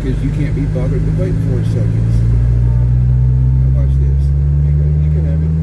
because you can't be bothered to wait 4 seconds. Now watch this. You can have it.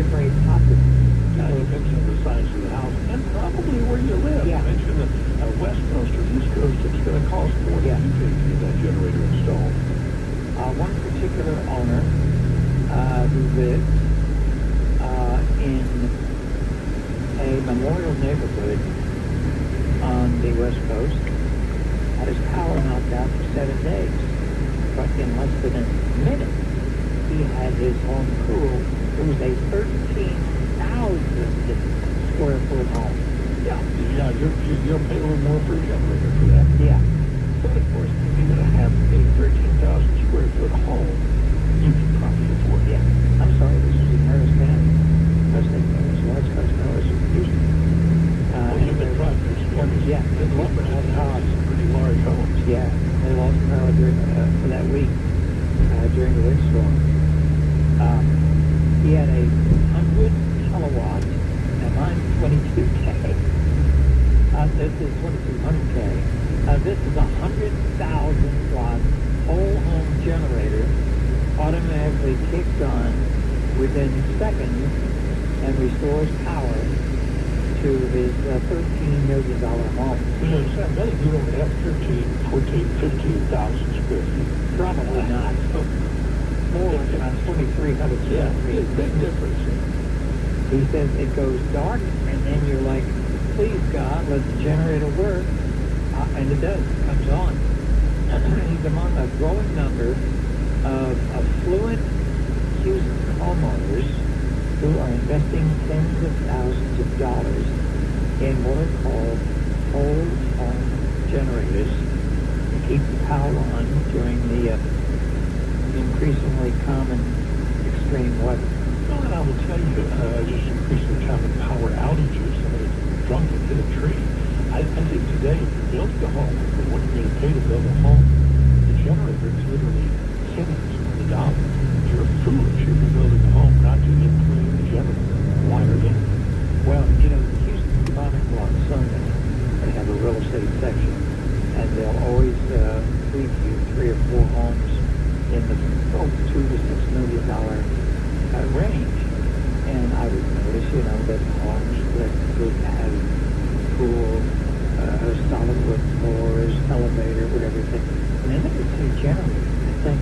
very, very popular. It depends on the size of the house and probably where you live. Yeah. You mentioned the West Coast or East Coast, it's going to cost more than you pay to get that generator installed. One particular owner who lives in a memorial neighborhood on the West Coast had his power knocked out for 7 days. But in less than a minute, he had his home cooled. It was a 13,000 square foot home. Yeah, you'll pay a little more for a generator for that. Yeah. But of course, if you're going to have a 13,000 square foot home, you can probably afford it. Yeah. I'm sorry, this was in Harris County. I was thinking it was Lawrence County, no, it was Houston. Well, you've been driving those stories. Yeah. In Lumber, that's pretty large homes. Yeah, they lost power during for that week during the windstorm. He had a 100 kilowatt, and mine's 22K. This is 2200K. This is a 100,000 watt whole home generator, automatically kicks on within seconds and restores power to his $13 million home. I bet you don't have 15,000 square feet. Probably not. More like around 2,300 Yeah, square feet. big difference. He says it goes dark, and then you're like, please God, let the generator work. And it does. It comes on. He's among a growing number of affluent Houston homeowners who are investing tens of thousands of dollars in what are called whole home generators to keep the power on during the increasingly common extreme weather. Well, and I will tell you, just increasing common power outages, somebody drunk and hit a tree. I think today, if you're building a home, for what you're going to pay to build a home, the generator is literally pennies on the dollar. You're foolish if you're building a home not to include the generator. Why are they? Well, you know, the Houston Chronicle on Sunday, they have a real estate section, and they'll always preview 3 or 4 homes in the $2 to $6 million range. And I would notice, you know, that homes that would have pool, solid wood floors, elevator, whatever you think. And then they would say generator. I think,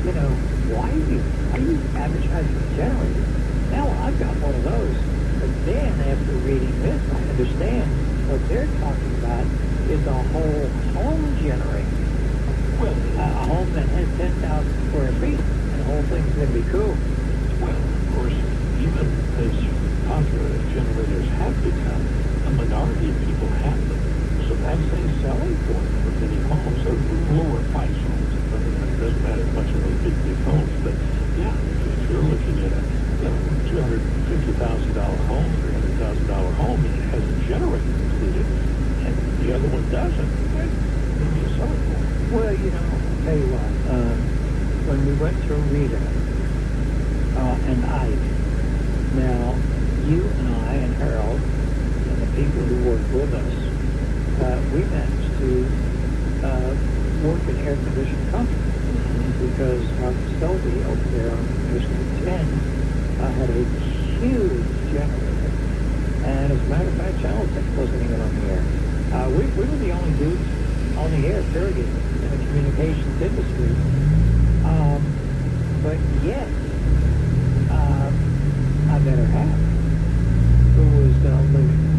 you know, why are you advertising a generator? Now I've got one of those. But then after reading this, I understand what they're talking about is a whole home generator. Well, a home that has 10,000 square feet, and the whole thing's going to be cool. Well, of course, even as popular as generators have become, a minority of people have them. So that's a selling point for many homes. So lower price homes. It doesn't matter much of those big homes. But yeah, if you're looking at a $250,000 home, $300,000 home, and it has a generator included, and the other one doesn't, that would be a selling point. Well, you know, I'll tell you what, when we went through Rita and Ike, now, you and I and Harold and the people who work with us, we managed to work in air-conditioned company because Robert Selby over there on Interstate 10 had a huge generator. And as a matter of fact, Channel 6 wasn't even on the air. We were the only dudes on the air, period, in the communications industry. But yet, I met her half, who was living